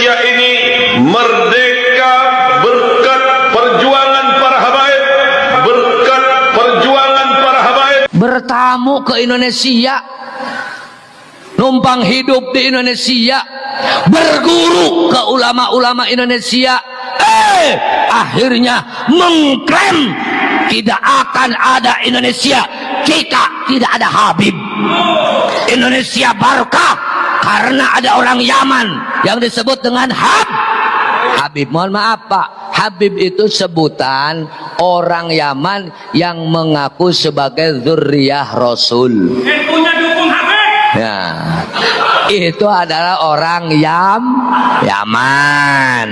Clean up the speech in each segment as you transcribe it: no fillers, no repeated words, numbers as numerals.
Indonesia ini merdeka berkat perjuangan para habaib, berkat perjuangan para habaib. Bertamu ke Indonesia, numpang hidup di Indonesia, berguru ke ulama-ulama Indonesia, akhirnya mengklaim tidak akan ada Indonesia jika tidak ada Habib. Indonesia barokah karena ada orang Yaman yang disebut dengan Habib. Mohon maaf Pak, Habib itu sebutan orang Yaman yang mengaku sebagai dzurriyyah Rasul. Ya, itu adalah orang Yaman.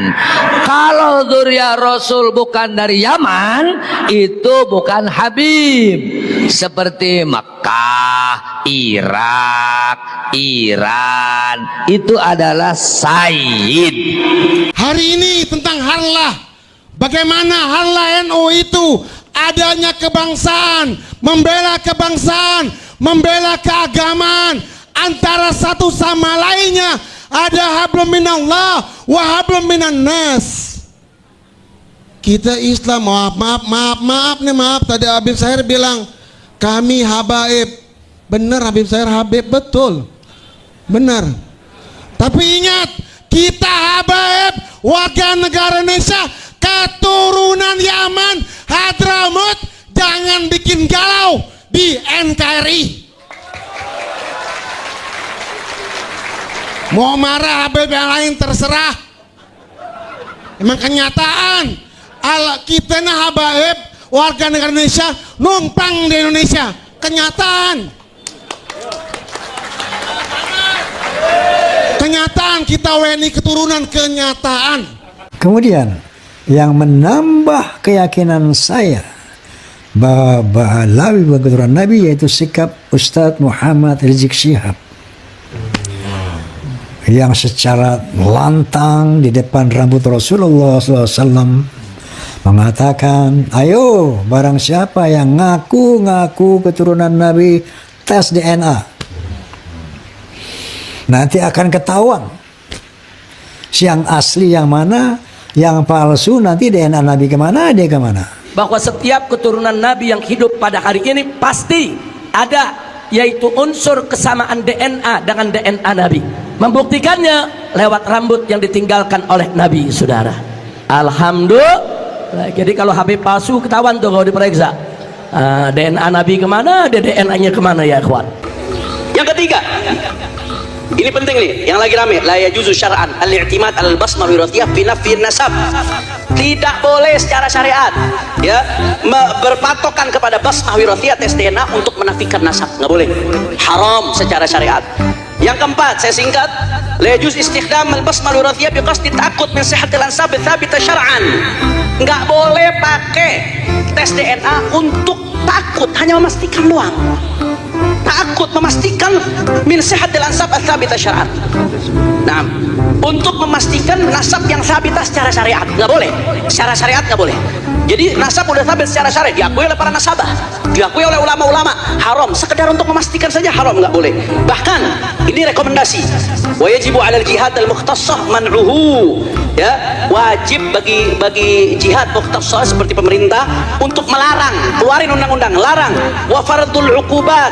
Kalau dzurriyyah Rasul bukan dari Yaman, itu bukan Habib. Seperti Mekah, Irak, Iran, itu adalah Sayyid. Hari ini tentang harlah, bagaimana harlah NU itu adanya kebangsaan, membela keagamaan antara satu sama lainnya. Ada hablum minallah wa hablum minan nas. Kita Islam, maaf tadi Habib Syahir bilang kami habaib. Benar, Habib Syahir Habib, betul, benar. Tapi ingat, kita habaib warga negara Indonesia, keturunan Yaman, Hadramut. Jangan bikin galau di NKRI. Mau marah Habib yang lain terserah. Emang kenyataan kita nah habaib warga negara Indonesia numpang di Indonesia, kenyataan. Kenyataan kita WNI keturunan, kenyataan. Kemudian yang menambah keyakinan saya bahwa Alawi keturunan Nabi yaitu sikap Ustadz Muhammad Rizik Syihab yang secara lantang di depan rambut Rasulullah SAW mengatakan, ayo barang siapa yang ngaku keturunan Nabi, tes DNA. Nanti akan ketahuan yang asli yang mana, yang palsu nanti DNA Nabi kemana, dia kemana. Bahwa setiap keturunan Nabi yang hidup pada hari ini pasti ada, yaitu unsur kesamaan DNA dengan DNA Nabi. Membuktikannya lewat rambut yang ditinggalkan oleh Nabi, saudara. Alhamdulillah. Jadi kalau Habib palsu ketahuan tuh kalau diperiksa. DNA Nabi kemana, DNA-nya kemana ya ikhwan. Yang ketiga, ini penting nih, yang lagi rame, la yajuzu syar'an al-i'timad al-basmah wirasiyah fi nafyi nasab. Tidak boleh secara syariat ya berpatokan kepada basmah wirasiyah tes DNA untuk menafikan nasab, nggak boleh, haram secara syariat. Yang keempat, saya singkat, la yajuz istikhdam al-basmah wirasiyah biqasdi ta'aqqud min sihhatil ansab tsabita syar'an. Nggak boleh pakai tes DNA untuk takut, hanya memastikan doang. Takut memastikan min sihhatil ansab tsabita syar'an. Nah, untuk memastikan nasab yang sabita secara syariat nggak boleh, secara syariat nggak boleh. Jadi nasab udah sabit secara syariat, diakui oleh para nasabah, diakui oleh ulama-ulama, haram. Sekedar untuk memastikan saja haram, nggak boleh. Bahkan ini rekomendasi, wa yajibu 'alal jihad al-mukhtassah man'uhu. Ya, wajib bagi jihad mukhtassah seperti pemerintah untuk melarang, keluarin undang-undang larang, wa fardul 'uqubat,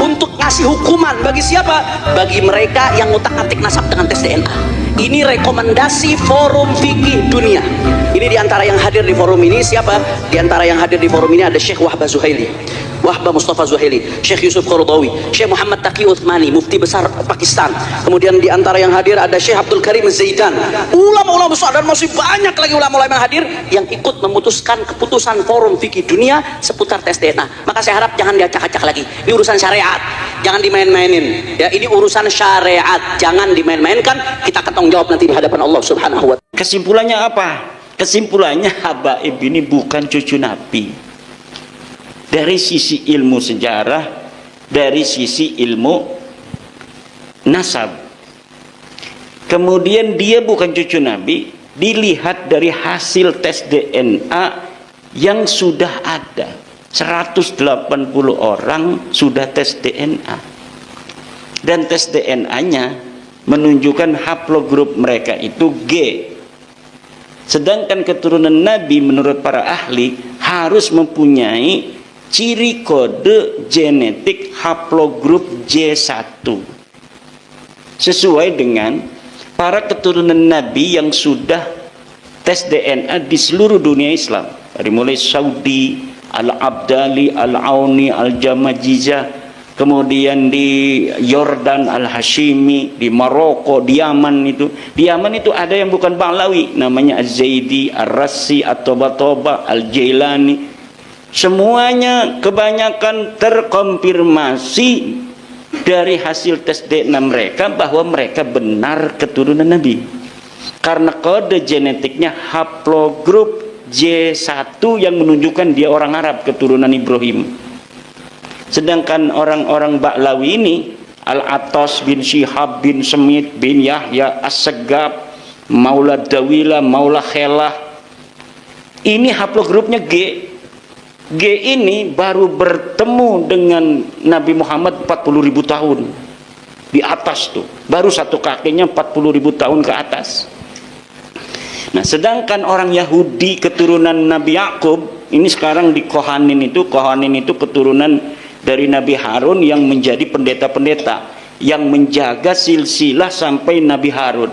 untuk ngasih hukuman bagi siapa? Bagi mereka yang ngutak-atik nasab dengan tes DNA. Ini rekomendasi Forum Fikih Dunia. Ini diantara yang hadir di forum ini siapa? Diantara yang hadir di forum ini ada Syekh Wahbah Zuhaili, Wahbah Mustafa Zuhaili, Syekh Yusuf Qaradawi, Syekh Muhammad Taqi Uthmani, Mufti Besar Pakistan. Kemudian diantara yang hadir ada Syekh Abdul Karim Zaidan. Ulama-ulama besar dan masih banyak lagi ulama-ulama yang hadir yang ikut memutuskan keputusan Forum Fikih Dunia seputar tes DNA. Maka saya harap jangan diacak-acak lagi. Ini urusan syariat, jangan dimain-mainin. Ya, ini urusan syariat, jangan dimain-mainkan. Kita ketong jawab nanti di hadapan Allah Subhanahu wa Ta'ala. Kesimpulannya apa? Kesimpulannya habaib ini bukan cucu Nabi. Dari sisi ilmu sejarah, dari sisi ilmu nasab. Kemudian dia bukan cucu Nabi, dilihat dari hasil tes DNA yang sudah ada. 180 orang sudah tes DNA. Dan tes DNA-nya menunjukkan haplogrup mereka itu G. Sedangkan keturunan Nabi menurut para ahli harus mempunyai ciri kode genetik haplogrup J1 sesuai dengan para keturunan Nabi yang sudah tes DNA di seluruh dunia Islam, dari mulai Saudi, Al-Abdali, Al-Auni, Al-Jamajizah, kemudian di Yordan Al-Hashimi, di Maroko, di Yaman itu. Di Yaman itu ada yang bukan Ba'lawi, namanya Az-Zaidi, Ar-Rassi, At-Toba-Toba, Al-Jailani. Semuanya kebanyakan terkonfirmasi dari hasil tes DNA mereka bahwa mereka benar keturunan Nabi. Karena kode genetiknya haplogrup J1 yang menunjukkan dia orang Arab, keturunan Ibrahim. Sedangkan orang-orang Ba'lawi ini, Al-Atas bin Syihab bin Semit bin Yahya As-Segab, Maula Dawila, Maula Khelah, ini haplogrupnya G. G ini baru bertemu dengan Nabi Muhammad 40.000 tahun di atas tuh, baru satu kakinya 40.000 tahun ke atas. Nah, sedangkan orang Yahudi keturunan Nabi Yakub ini sekarang di Kohanin itu keturunan dari Nabi Harun yang menjadi pendeta-pendeta yang menjaga silsilah sampai Nabi Harun.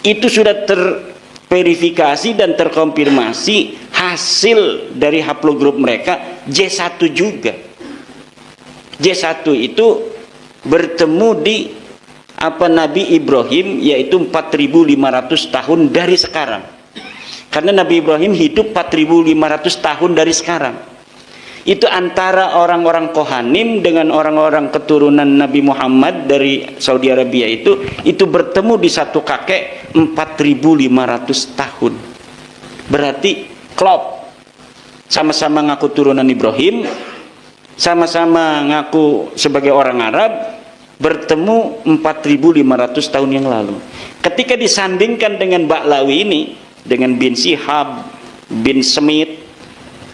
Itu sudah terverifikasi dan terkonfirmasi hasil dari haplogrup mereka J1 juga. J1 itu bertemu di Nabi Ibrahim, yaitu 4.500 tahun dari sekarang. Karena Nabi Ibrahim hidup 4.500 tahun dari sekarang. Itu antara orang-orang Kohanim dengan orang-orang keturunan Nabi Muhammad dari Saudi Arabia itu bertemu di satu kakek 4.500 tahun. Berarti klop, sama-sama ngaku turunan Ibrahim, sama-sama ngaku sebagai orang Arab, bertemu 4.500 tahun yang lalu. Ketika disandingkan dengan Ba'lawi ini, dengan bin Syihab bin Semit,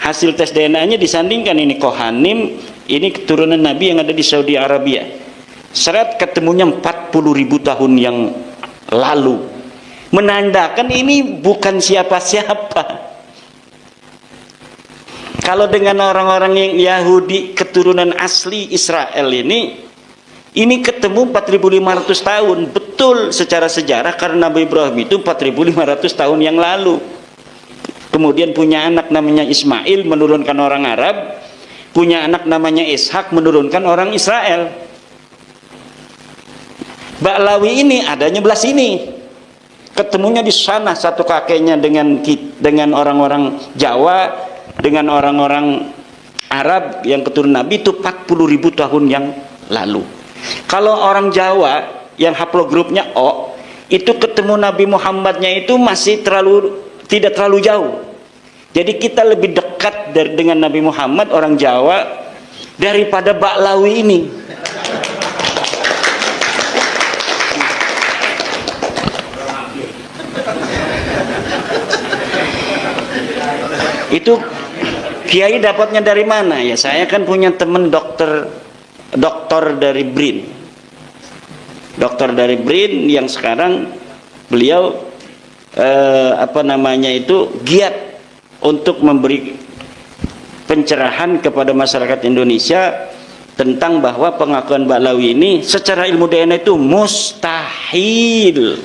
hasil tes DNA-nya disandingkan, ini Kohanim, ini keturunan Nabi yang ada di Saudi Arabia. Seret ketemunya 40.000 tahun yang lalu. Menandakan ini bukan siapa-siapa. Kalau dengan orang-orang yang Yahudi keturunan asli Israel ini ketemu 4.500 tahun. Betul secara sejarah, karena Nabi Ibrahim itu 4.500 tahun yang lalu. Kemudian punya anak namanya Ismail, menurunkan orang Arab. Punya anak namanya Ishak, menurunkan orang Israel. Ba'lawi ini adanya belah sini. Ketemunya di sana satu kakeknya dengan orang-orang Jawa, dengan orang-orang Arab yang keturunan Nabi itu 40.000 tahun yang lalu. Kalau orang Jawa yang haplogrupnya O, itu ketemu Nabi Muhammadnya itu masih tidak terlalu jauh. Jadi kita lebih dekat dengan Nabi Muhammad orang Jawa daripada Ba'lawi ini. Itu Kiai dapatnya dari mana? Ya, saya kan punya teman dokter dari BRIN. Dokter dari BRIN yang sekarang beliau giat untuk memberi pencerahan kepada masyarakat Indonesia tentang bahwa pengakuan Ba'lawi ini secara ilmu DNA itu mustahil.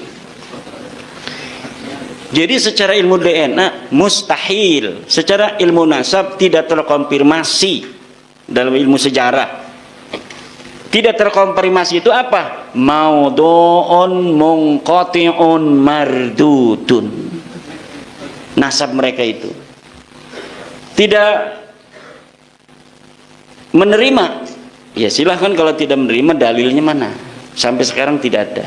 Jadi secara ilmu DNA mustahil, secara ilmu nasab tidak terkonfirmasi dalam ilmu sejarah. Tidak terkonfirmasi itu apa? Maudhu'un munqati'un mardudun. Nasab mereka itu tidak menerima. Ya silahkan, kalau tidak menerima dalilnya mana? Sampai sekarang tidak ada.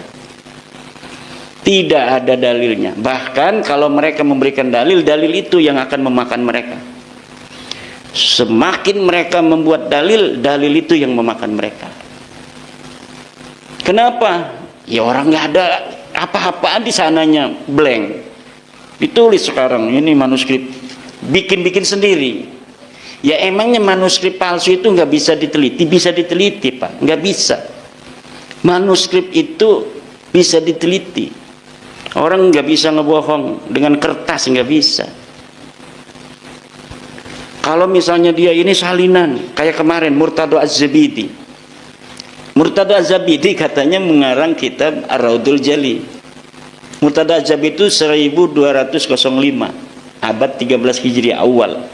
Tidak ada dalilnya. Bahkan kalau mereka memberikan dalil itu yang akan memakan mereka. Semakin mereka membuat dalil itu yang memakan mereka. Kenapa? Ya orang nggak ada apa-apaan di sananya, blank. Ditulis sekarang ini manuskrip, bikin sendiri. Ya emangnya manuskrip palsu itu nggak bisa diteliti? Bisa diteliti, Pak. Nggak bisa. Manuskrip itu bisa diteliti. Orang nggak bisa ngebohong dengan kertas, nggak bisa. Kalau misalnya dia ini salinan, kayak kemarin Murtado Az-Zabidi. Murtado Az-Zabidi katanya mengarang kitab Ar-Raudul Jali. Murtado Az-Zabidi itu 1205, abad 13 Hijriah awal.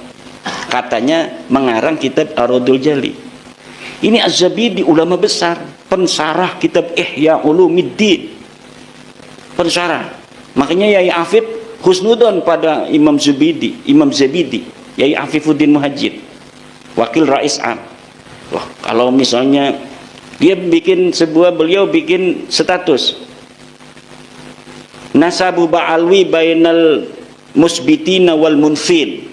Katanya mengarang kitab Ar-Raudul Jali. Ini Az-Zabidi ulama besar, pensarah kitab Ihya Ulumuddin. Pensarah. Makanya Yai Afif husnudon pada Imam Zabidi, Yai Afifuddin Muhajjid, wakil Rais Am. Wah, kalau misalnya dia beliau bikin status nasabu ba'alwi bainal musbitina wal munfin,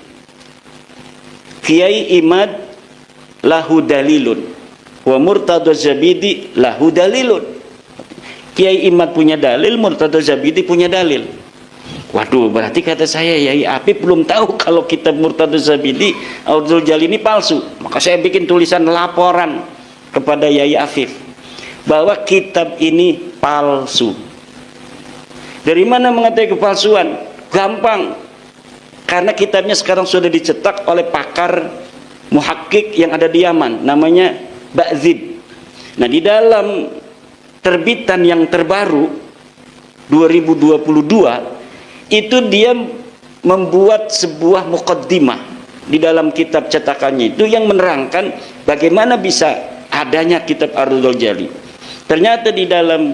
Kiai Imad lahu dalilun wa Murtado Zabidi lahu dalilun. Kiai Imad punya dalil, Murtado Zabidi punya dalil. Waduh, berarti kata saya Yai Afif belum tahu kalau kitab Murtado Zabidi Ar-Raudul Jali ini palsu. Maka saya bikin tulisan laporan kepada Yai Afif bahwa kitab ini palsu. Dari mana mengetahui kepalsuan? Gampang. Karena kitabnya sekarang sudah dicetak oleh pakar muhakkik yang ada di Yaman, namanya Ba'dzib. Nah, di dalam terbitan yang terbaru 2022 itu dia membuat sebuah muqaddimah di dalam kitab cetakannya itu yang menerangkan bagaimana bisa adanya kitab Ar-Raudul Jali. Ternyata di dalam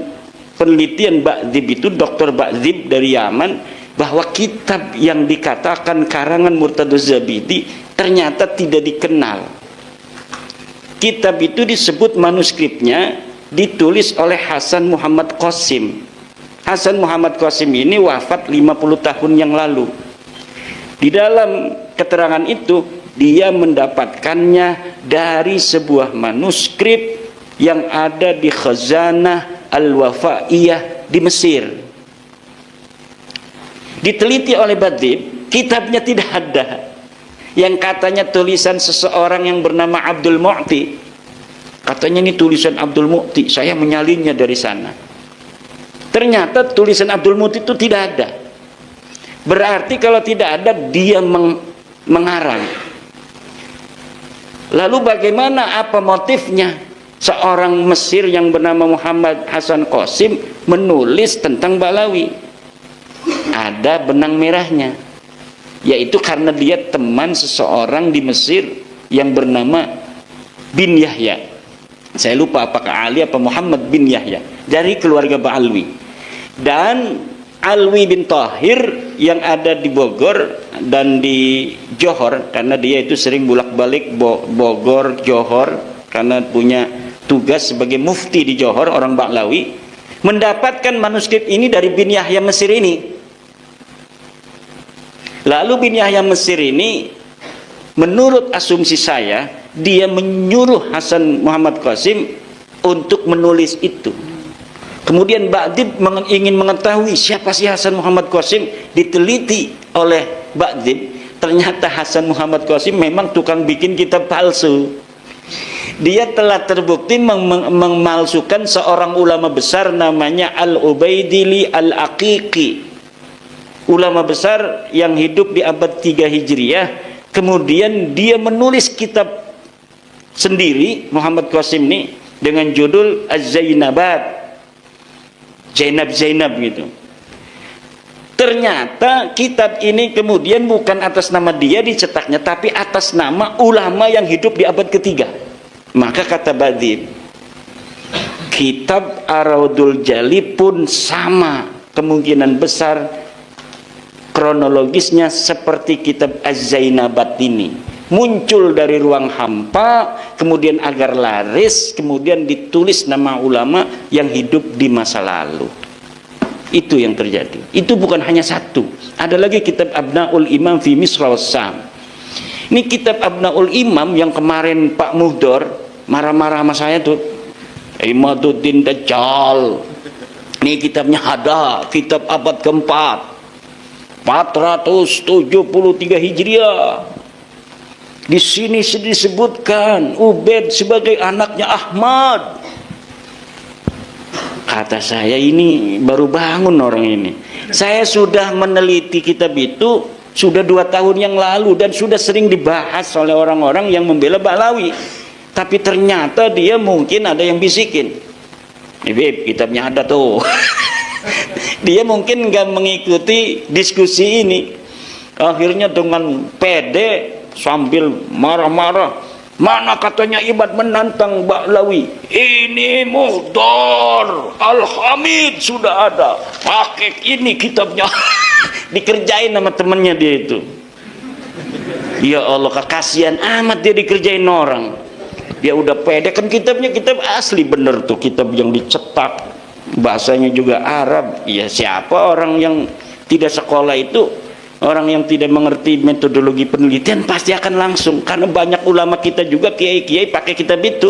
penelitian Ba'dzib itu, Dr. Ba'dzib dari Yaman, bahwa kitab yang dikatakan karangan Murtado Zabidi ternyata tidak dikenal. Kitab itu disebut manuskripnya ditulis oleh Hasan Muhammad Qasim. Hasan Muhammad Qasim ini wafat 50 tahun yang lalu. Di dalam keterangan itu dia mendapatkannya dari sebuah manuskrip yang ada di Khazanah Al-Wafaiyah di Mesir. Diteliti oleh Ba'dzib, kitabnya tidak ada. Yang katanya tulisan seseorang yang bernama Abdul Mu'ti. Katanya ini tulisan Abdul Mu'ti, saya menyalinnya dari sana. Ternyata tulisan Abdul Mu'ti itu tidak ada. Berarti kalau tidak ada, dia mengarang. Lalu bagaimana, apa motifnya seorang Mesir yang bernama Muhammad Hasan Qasim menulis tentang Ba'lawi? Ada benang merahnya, yaitu karena dia teman seseorang di Mesir yang bernama bin Yahya. Saya lupa apakah Ali apa Muhammad bin Yahya, dari keluarga Ba'alwi. Dan Alwi bin Tahir yang ada di Bogor dan di Johor, karena dia itu sering bolak-balik Bogor, Johor, karena punya tugas sebagai mufti di Johor, orang Ba'lawi, mendapatkan manuskrip ini dari bin Yahya Mesir ini. Lalu bin Yahya Mesir ini, menurut asumsi saya, dia menyuruh Hasan Muhammad Qasim untuk menulis itu. Kemudian Ba'dzib ingin mengetahui siapa sih Hasan Muhammad Qasim. Diteliti oleh Ba'dzib, ternyata Hasan Muhammad Qasim memang tukang bikin kitab palsu. Dia telah terbukti memalsukan seorang ulama besar namanya Al-Ubaidili Al-Aqiqi, ulama besar yang hidup di abad 3 Hijriah. Kemudian dia menulis kitab sendiri, Muhammad Qasim ini, dengan judul Az-Zainabat, Zainab gitu. Ternyata kitab ini kemudian bukan atas nama dia dicetaknya, tapi atas nama ulama yang hidup di abad ketiga. Maka kata Ba'dzib, kitab Ar-Raudul Jali pun sama kemungkinan besar kronologisnya seperti kitab Az-Zainabat ini, muncul dari ruang hampa, kemudian agar laris, kemudian ditulis nama ulama yang hidup di masa lalu. Itu yang terjadi. Itu bukan hanya satu, ada lagi kitab Abnaul Imam fi Misra was Sam. Ini kitab Abnaul Imam yang kemarin Pak Muhdor marah-marah sama saya tuh, Imaduddin Dajjal. Ini kitabnya ada, kitab abad keempat, 473 Hijriah. Di sini disebutkan Ubaid sebagai anaknya Ahmad. Kata saya, ini baru bangun orang ini. Saya sudah meneliti kitab itu sudah 2 tahun yang lalu dan sudah sering dibahas oleh orang-orang yang membela Ba'lawi. Tapi ternyata dia mungkin ada yang bisikin, Beb, kitabnya ada tuh. Dia mungkin nggak mengikuti diskusi ini. Akhirnya dengan pede sambil marah-marah, mana katanya Ibad menantang Ba'lawi, ini Muhdar Al-Hamid sudah ada, pakai ini kitabnya. Dikerjain sama temennya dia itu. Ya Allah, kasihan amat dia dikerjain orang. Dia udah pede, kan kitabnya kitab asli bener tuh, kitab yang dicetak, bahasanya juga Arab. Ya siapa orang yang tidak sekolah itu, orang yang tidak mengerti metodologi penelitian pasti akan langsung, karena banyak ulama kita juga, kiai-kiai pakai kitab itu,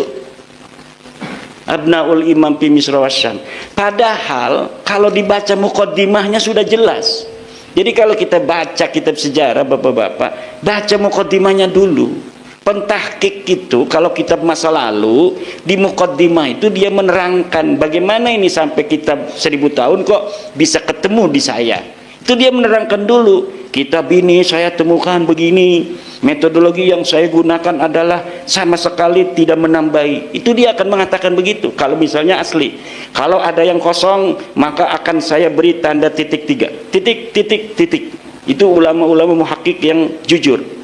Abnaul Imam fi Misra Wasyam. Padahal kalau dibaca muqaddimahnya sudah jelas. Jadi kalau kita baca kitab sejarah, bapak-bapak, baca muqaddimahnya dulu. Pentahqiq itu kalau kitab masa lalu, di muqaddimah itu dia menerangkan bagaimana ini sampai kitab 1000 tahun kok bisa ketemu di saya. Itu dia menerangkan dulu, kitab ini saya temukan begini, metodologi yang saya gunakan adalah sama sekali tidak menambahi. Itu dia akan mengatakan begitu kalau misalnya asli. Kalau ada yang kosong, maka akan saya beri tanda titik 3, titik. Itu ulama-ulama muhakkik yang jujur.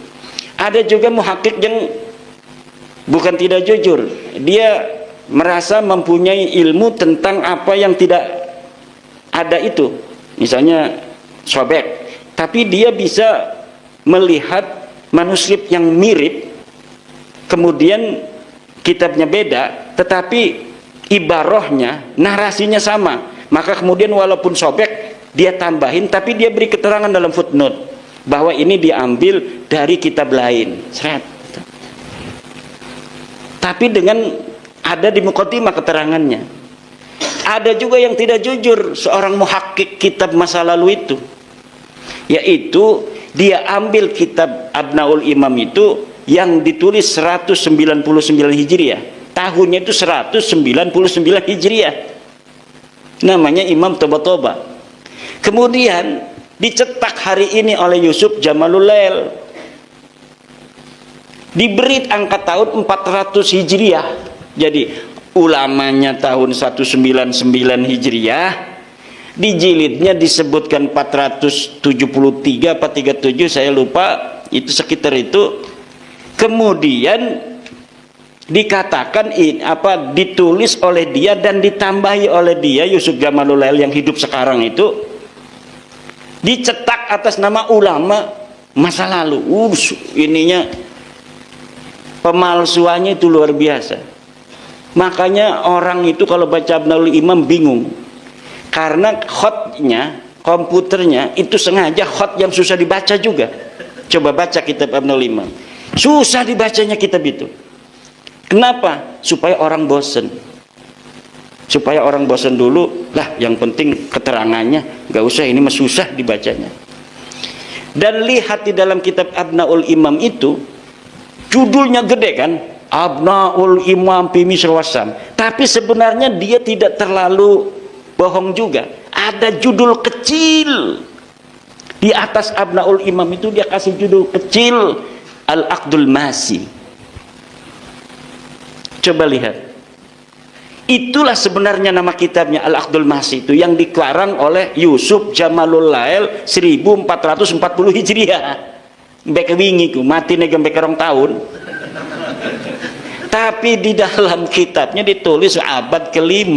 Ada juga muhakkik yang bukan tidak jujur, dia merasa mempunyai ilmu tentang apa yang tidak ada itu, misalnya sobek, tapi dia bisa melihat manuskrip yang mirip, kemudian kitabnya beda, tetapi ibarahnya, narasinya sama, maka kemudian walaupun sobek dia tambahin, tapi dia beri keterangan dalam footnote bahwa ini diambil dari kitab lain, seret. Tapi dengan ada di muqaddimah keterangannya. Ada juga yang tidak jujur, seorang muhakkik kitab masa lalu itu, yaitu dia ambil kitab Abnaul Imam itu yang ditulis 199 Hijriah, tahunnya itu 199 Hijriah, namanya Imam Toba. Kemudian dicetak hari ini oleh Yusuf Jamalul Lail, diberi angka tahun 400 Hijriah. Jadi ulamanya tahun 199 Hijriah, di jilidnya disebutkan 473 apa 37, saya lupa, itu sekitar itu. Kemudian dikatakan ditulis oleh dia dan ditambahi oleh dia, Yusuf Jamalul Lail yang hidup sekarang itu, dicetak atas nama ulama masa lalu. Ininya pemalsuannya itu luar biasa. Makanya orang itu kalau baca Abnaul Imam bingung, karena khotnya, komputernya itu sengaja khot yang susah dibaca juga. Coba baca kitab Abnaul Imam, susah dibacanya kitab itu. Kenapa? Supaya orang bosen. Supaya orang bosan dulu lah, yang penting keterangannya, nggak usah ini mah susah dibacanya. Dan lihat di dalam kitab Abnaul Imam itu judulnya gede kan, Abnaul Imam fi Misra Wasyam, tapi sebenarnya dia tidak terlalu bohong juga. Ada judul kecil di atas Abnaul Imam itu, dia kasih judul kecil Al-Aqdul Masi. Coba lihat, itulah sebenarnya nama kitabnya Al-Aqdul Masi itu, yang dikarang oleh Yusuf Jamalul Lail 1440 Hijriah. Mbek wingi ku mati nek mbek 2 tahun. Tapi di dalam kitabnya ditulis abad ke-5.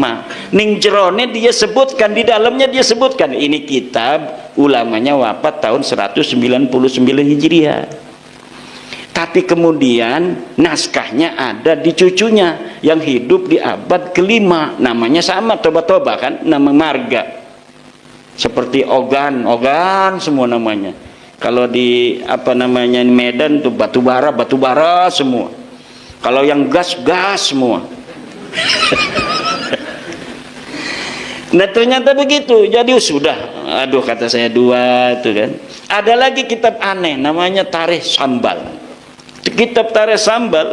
Ning jerone dia sebutkan, di dalamnya dia sebutkan ini kitab ulamanya wafat tahun 199 Hijriah. Tapi kemudian naskahnya ada di cucunya yang hidup di abad ke-5, namanya sama, Toba kan, nama marga seperti Ogan semua namanya. Kalau di Medan tuh batu bara semua. Kalau yang gas semua. Nah ternyata begitu. Jadi sudah, aduh kata saya 2 tuh kan. Ada lagi kitab aneh namanya Tarikh Sambal. Kitab Tarikh Sambal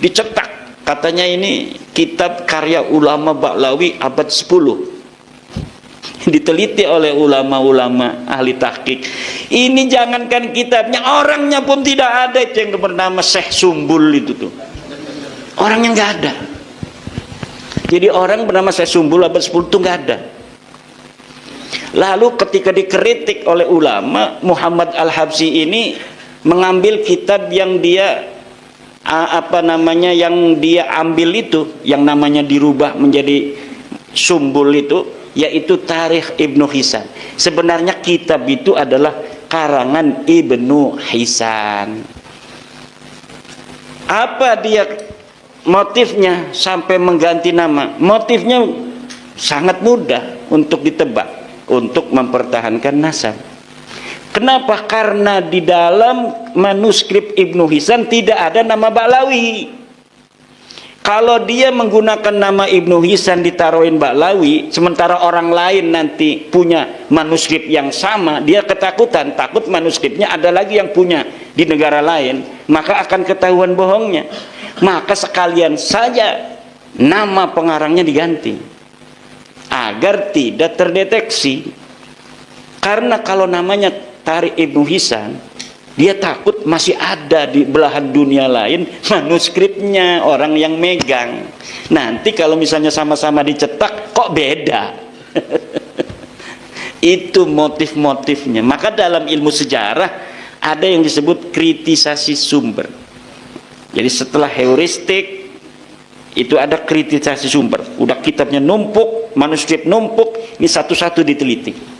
dicetak Katanya ini kitab karya ulama Ba'lawi abad 10. Diteliti oleh ulama-ulama ahli tahqiq. Ini jangankan kitabnya, orangnya pun tidak ada. Itu yang bernama Syekh Sumbul itu tuh. Orangnya nggak ada. Jadi orang bernama Syekh Sumbul abad 10 itu nggak ada. Lalu ketika dikritik oleh ulama, Muhammad Al-Habsyi ini mengambil kitab yang dia yang dia ambil itu, yang namanya dirubah menjadi Sumbul itu, yaitu Tarikh Ibnu Hisan. Sebenarnya kitab itu adalah karangan Ibnu Hisan. Apa dia motifnya sampai mengganti nama? Motifnya sangat mudah untuk ditebak, untuk mempertahankan nasab. Kenapa? Karena di dalam manuskrip Ibnu Hisan tidak ada nama Ba'lawi. Kalau dia menggunakan nama Ibnu Hisan ditaruhin Ba'lawi, sementara orang lain nanti punya manuskrip yang sama, dia ketakutan, takut manuskripnya ada lagi yang punya di negara lain, maka akan ketahuan bohongnya. Maka sekalian saja nama pengarangnya diganti agar tidak terdeteksi. Karena kalau namanya Tarikh Ibnu Hisan, dia takut masih ada di belahan dunia lain manuskripnya orang yang megang. Nanti kalau misalnya sama-sama dicetak kok beda. Itu motif-motifnya. Maka dalam ilmu sejarah ada yang disebut kritisasi sumber. Jadi setelah heuristik itu ada kritisasi sumber. Udah kitabnya numpuk, manuskrip numpuk, ini satu-satu diteliti.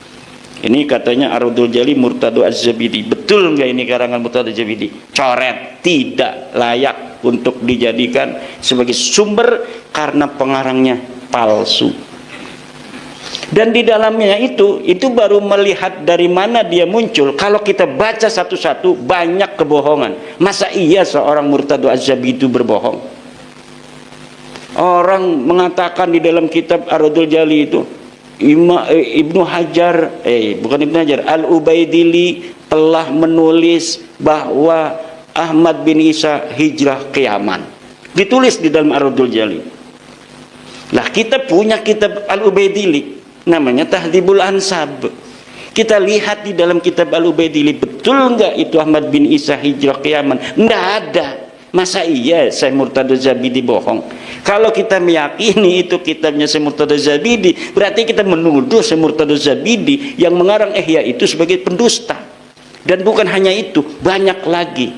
Ini katanya Ar-Raddul Jali Murtado Az-Zabidi. Betul nggak ini karangan Murtado Az-Zabidi? Coret, tidak layak untuk dijadikan sebagai sumber karena pengarangnya palsu. Dan di dalamnya itu baru melihat dari mana dia muncul. Kalau kita baca satu-satu banyak kebohongan. Masa iya seorang Murtado Az-Zabidi itu berbohong? Orang mengatakan di dalam kitab Ar-Raddul Jali itu, Ibnu Hajar, Al-Ubaidili telah menulis bahwa Ahmad bin Isa hijrah ke Yaman. Ditulis di dalam Ar-Raddul Jali. Lah kita punya kitab Al-Ubaidili namanya Tahdhibul Ansab. Kita lihat di dalam kitab Al-Ubaidili, betul nggak itu Ahmad bin Isa hijrah ke Yaman? Nggak ada. Masa iya Syekh Murtado Zabidi bohong? Kalau kita meyakini itu kitabnya Syekh Murtado Zabidi, berarti kita menuduh Syekh Murtado Zabidi yang mengarang Ihya itu sebagai pendusta. Dan bukan hanya itu, banyak lagi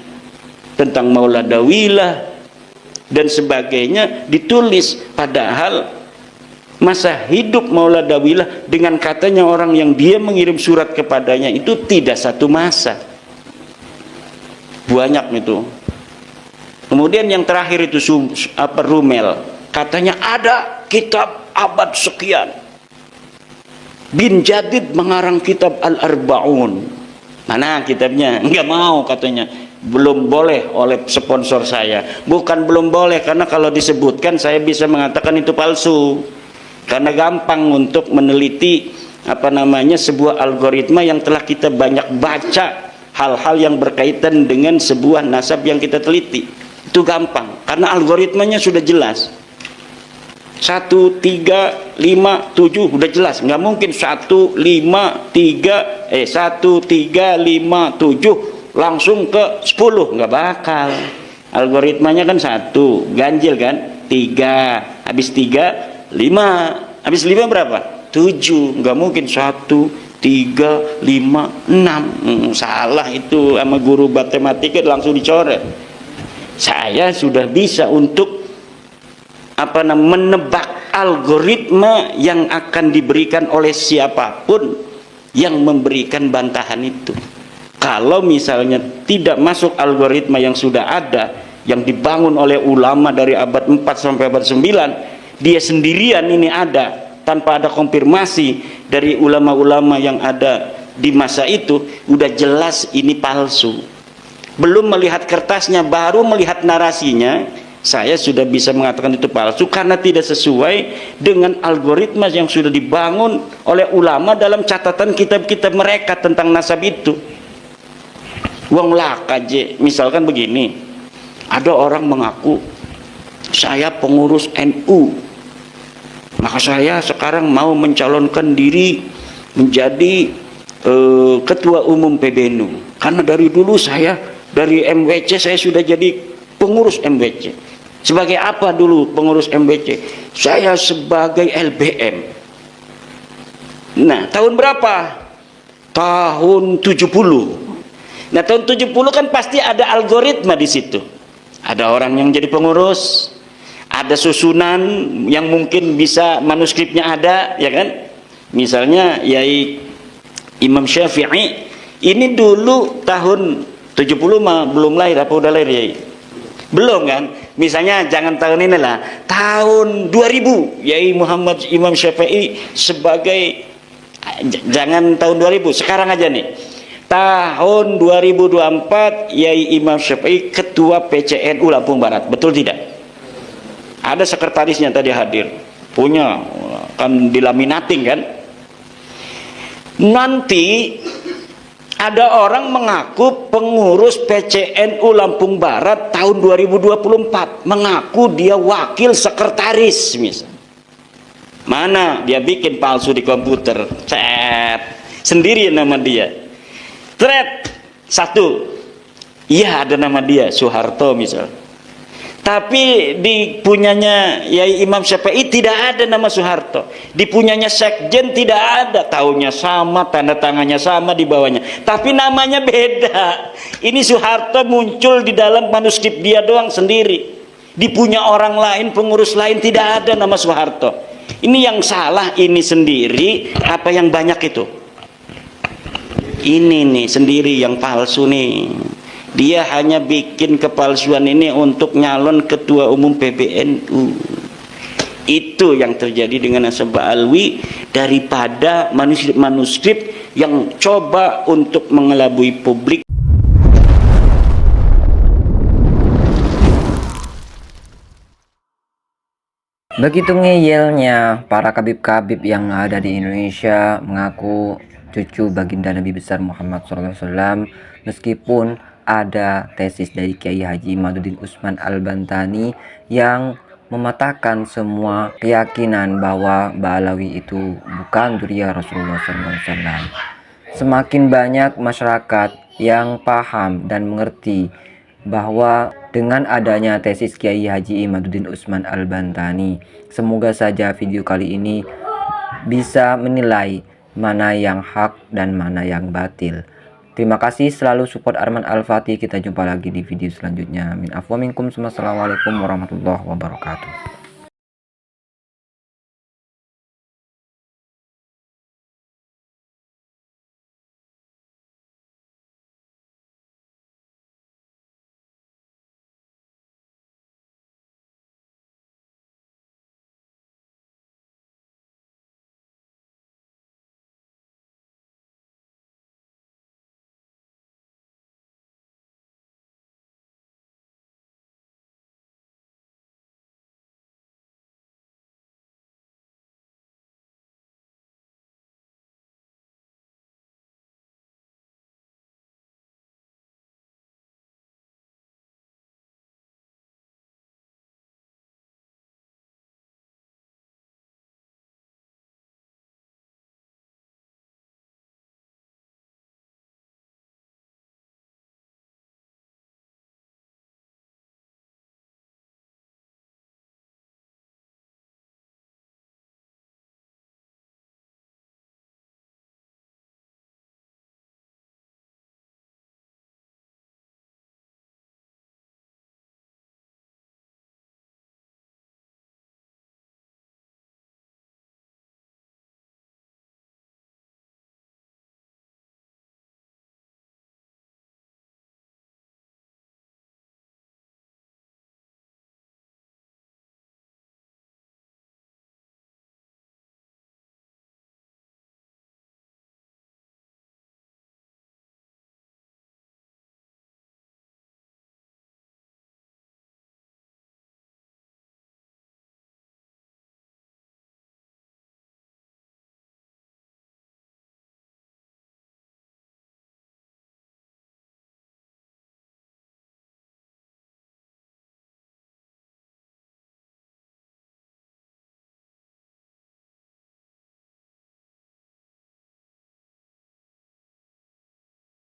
tentang Mauladawilah dan sebagainya ditulis, padahal masa hidup Mauladawilah dengan katanya orang yang dia mengirim surat kepadanya itu tidak satu masa. Banyak itu. Kemudian yang terakhir itu Rumel, katanya ada kitab abad sekian. Bin Jadid mengarang kitab Al-Arba'un. Mana kitabnya? Enggak mau katanya. Belum boleh oleh sponsor saya. Bukan belum boleh, karena kalau disebutkan saya bisa mengatakan itu palsu. Karena gampang untuk meneliti sebuah algoritma yang telah kita banyak baca, hal-hal yang berkaitan dengan sebuah nasab yang kita teliti. Itu gampang karena algoritmanya sudah jelas. 1, 3, 5, 7 udah jelas. Nggak mungkin 1, 5, 3 langsung ke 10, nggak bakal. Algoritmanya kan 1 ganjil kan, 3 habis 3 5 habis 5 berapa? 7. Nggak mungkin 1, 3, 5, 6. Salah itu sama guru matematika langsung dicoret. Saya sudah bisa untuk menebak algoritma yang akan diberikan oleh siapapun yang memberikan bantahan itu. Kalau misalnya tidak masuk algoritma yang sudah ada, yang dibangun oleh ulama dari abad 4 sampai abad 9, dia sendirian ini ada tanpa ada konfirmasi dari ulama-ulama yang ada di masa itu, udah jelas ini palsu. Belum melihat kertasnya, baru melihat narasinya, saya sudah bisa mengatakan itu palsu karena tidak sesuai dengan algoritma yang sudah dibangun oleh ulama dalam catatan kitab-kitab mereka tentang nasab itu. Wong laka je, misalkan begini, ada orang mengaku saya pengurus NU, maka saya sekarang mau mencalonkan diri menjadi ketua umum PBNU, karena dari dulu saya dari MWC saya sudah jadi pengurus MWC. Sebagai apa dulu pengurus MWC? Saya sebagai LBM. Nah, tahun berapa? Tahun 70. Nah, tahun 70 kan pasti ada algoritma di situ. Ada orang yang jadi pengurus, ada susunan yang mungkin bisa manuskripnya ada, ya kan? Misalnya Yai Imam Syafi'i ini dulu tahun 70 mah belum lahir, apa udah lahir Yai? Belum kan? Misalnya jangan tahun ini lah, tahun 2000 Yai Muhammad Imam Syafi'i sebagai, jangan tahun 2000, sekarang aja nih, tahun 2024 Yai Imam Syafi'i ketua PCNU Lampung Barat, betul tidak? Ada sekretarisnya tadi hadir, punya kan dilaminating kan. Nanti ada orang mengaku pengurus PCNU Lampung Barat tahun 2024, mengaku dia wakil sekretaris misal. Mana dia bikin palsu di komputer, cet sendiri nama dia, thread satu, iya ada nama dia Soeharto misal, tapi di punyanya Yai Imam Syafi'i tidak ada nama Soeharto, di punyanya sekjen tidak ada, tahunnya sama, tanda tangannya sama di bawahnya, tapi namanya beda. Ini Soeharto muncul di dalam manuskrip dia doang sendiri, di punya orang lain, pengurus lain tidak ada nama Soeharto. Ini yang salah ini sendiri apa yang banyak itu? Ini nih sendiri yang palsu nih. Dia hanya bikin kepalsuan ini untuk nyalon ketua umum PBNU. Itu yang terjadi dengan Nasabah Alwi, daripada manuskrip-manuskrip yang coba untuk mengelabui publik. Begitu ngeyelnya para kabib-kabib yang ada di Indonesia mengaku cucu baginda Nabi besar Muhammad SAW, meskipun ada tesis dari Kiai Haji Imaduddin Usman Al-Bantani yang mematahkan semua keyakinan bahwa Ba'alawi itu bukan dzurriyyah Rasulullah SAW. Semakin banyak masyarakat yang paham dan mengerti bahwa dengan adanya tesis Kiai Haji Imaduddin Usman Al-Bantani, semoga saja video kali ini bisa menilai mana yang hak dan mana yang batil. Terima kasih selalu support Arman Al-Fatih. Kita jumpa lagi di video selanjutnya. Min afwa minkum. Wassalamualaikum warahmatullahi wabarakatuh.